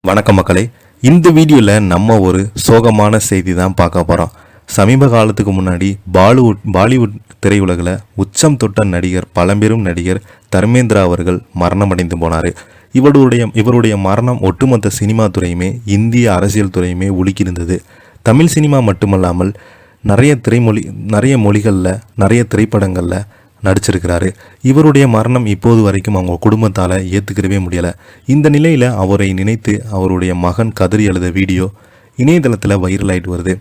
வணக்கம் மக்களே. இந்த வீடியோவில் நம்ம ஒரு சோகமான செய்தி தான் பார்க்க போகிறோம். சமீப காலத்துக்கு முன்னாடி பாலிவுட் திரையுலகில் உச்சம் தொட்ட நடிகர், பழம்பெரும் நடிகர் தர்மேந்திரா அவர்கள் மரணமடைந்து போனார். இவருடைய மரணம் ஒட்டுமொத்த சினிமா துறையுமே, இந்திய அரசியல் துறையுமே உலுக்கியிருந்தது. தமிழ் சினிமா மட்டுமல்லாமல் நிறைய மொழிகளில், நிறைய திரைப்படங்களில் நடிச்சிருக்கிறாரு. இவருடைய மரணம் இப்போது வரைக்கும் அவங்க குடும்பத்தால் ஏற்றுக்கிறவே முடியலை. இந்த நிலையில் அவரை நினைத்து அவருடைய மகன் கதறி அழுத வீடியோ இணையதளத்தில் வைரல் ஆகிட்டு வருது.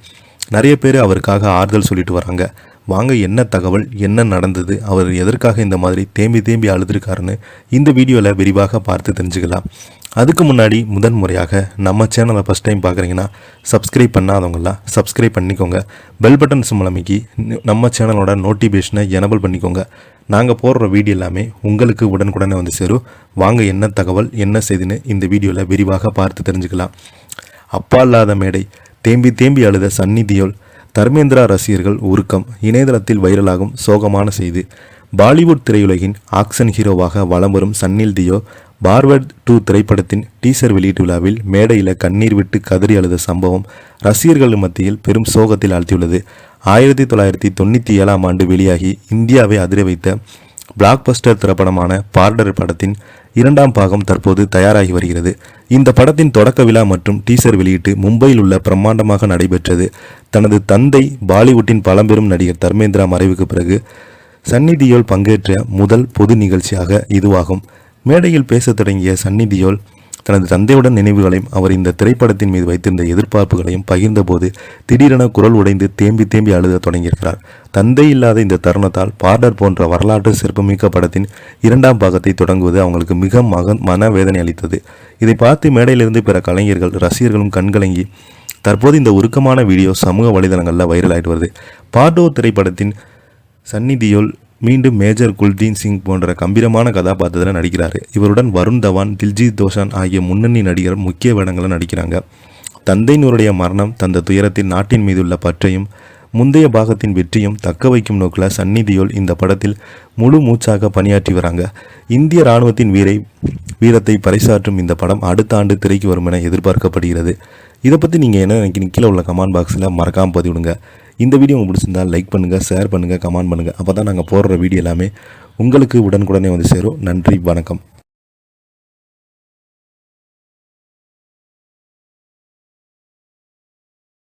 நிறைய பேர் அவருக்காக ஆறுதல் சொல்லிட்டு வராங்க. வாங்க, என்ன தகவல், என்ன நடந்தது, அவர் எதற்காக இந்த மாதிரி தேம்பி அழுதுருக்காருன்னு இந்த வீடியோவில் விரிவாக பார்த்து தெரிஞ்சுக்கலாம். அதுக்கு முன்னாடி முறையாக நம்ம சேனலை ஃபஸ்ட் டைம் பார்க்குறீங்கன்னா சப்ஸ்கிரைப் பண்ணாதவங்களாம் சப்ஸ்கிரைப் பண்ணிக்கோங்க. பெல் பட்டன் சிம்பல் அமைக்கி நம்ம சேனலோட நோட்டிஃபிகேஷனை எனபிள் பண்ணிக்கோங்க. நாங்கள் போடுற வீடியோ எல்லாமே உங்களுக்கு உடனுக்குடனே வந்து சேரும். வாங்க, என்ன தகவல், என்ன செய்தின்னு இந்த வீடியோவில் விரிவாக பார்த்து தெரிஞ்சுக்கலாம். அப்பா இல்லாத மேடை, தேம்பி அழுத சன்னி தியோல், தர்மேந்திரா ரசிகர்கள் உருக்கம், இணையதளத்தில் வைரலாகும் சோகமான செய்தி. பாலிவுட் திரையுலகின் ஆக்ஷன் ஹீரோவாக வலம் வரும் சன்னி தியோ பார்வர்ட் 2 திரைப்படத்தின் டீசர் வெளியீட்டு விழாவில் மேடையில் கண்ணீர் விட்டு கதறி அழுத சம்பவம் ரசிகர்கள் மத்தியில் பெரும் சோகத்தில் ஆழ்த்தியுள்ளது. 1997 ஆண்டு வெளியாகி இந்தியாவை அதிர வைத்த பிளாக்பஸ்டர் திரைப்படமான பார்டர் படத்தின் 2ஆம் பாகம் தற்போது தயாராகி வருகிறது. இந்த படத்தின் தொடக்க விழா மற்றும் டீசர் வெளியீட்டு மும்பையில் உள்ள பிரம்மாண்டமாக நடைபெற்றது. தனது தந்தை பாலிவுட்டின் பழம்பெரும் நடிகர் தர்மேந்திரா மறைவுக்கு பிறகு சன்னி தியோல் பங்கேற்ற முதல் பொது நிகழ்ச்சியாக இதுவாகும். மேடையில் பேசத் தொடங்கிய சன்னி தியோல் தனது தந்தையுடன் நினைவுகளையும் அவர் இந்த திரைப்படத்தின் மீது வைத்திருந்த எதிர்பார்ப்புகளையும் பகிர்ந்தபோது திடீரென குரல் உடைந்து தேம்பி அழுத தொடங்கியிருக்கிறார். தந்தை இல்லாத இந்த தருணத்தால் பார்டர் போன்ற வரலாற்று சிறப்புமிக்க படத்தின் 2ஆம் பாகத்தை தொடங்குவது அவங்களுக்கு மிக மனவேதனை அளித்தது. இதை பார்த்து மேடையிலிருந்து பிற கலைஞர்கள், ரசிகர்களும் கண்கலங்கி தற்போது இந்த உருக்கமான வீடியோ சமூக வலைதளங்களில் வைரல் ஆகிட்டு வருது. பார்டோ திரைப்படத்தின் சன்னி தியோல் மீண்டும் மேஜர் குல்தீன் சிங் போன்ற கம்பீரமான கதாபாத்திரத்தில் நடிக்கிறார். இவருடன் வருண் தவான், தில்ஜித் தோஷான் ஆகிய முன்னணி நடிகர் முக்கிய வேடங்களில் நடிக்கிறாங்க. தந்தையினுடைய மரணம் தந்த துயரத்தில் நாட்டின் மீதுள்ள பற்றையும் முந்தைய பாகத்தின் வெற்றியும் தக்க வைக்கும் நோக்கில் சன்னி தியோல் இந்த படத்தில் முழு மூச்சாக பணியாற்றி வராங்க. இந்திய இராணுவத்தின் வீரத்தை பறைசாற்றும் இந்த படம் அடுத்த ஆண்டு திரைக்கு வரும் என எதிர்பார்க்கப்படுகிறது. இதை பற்றி நீங்கள் என்ன நினைக்கிறீங்க? கீழே உள்ள கமெண்ட் பாக்ஸில் மறக்காமல் பதிவிடுங்க. இந்த வீடியோ உங்களுக்கு பிடிச்சிருந்தால் லைக் பண்ணுங்கள், ஷேர் பண்ணுங்கள், கமெண்ட் பண்ணுங்கள். அப்போ தான் நாங்கள் போடுற வீடியோ எல்லாமே உங்களுக்கு உடனுக்குடனே வந்து சேரும். நன்றி, வணக்கம்.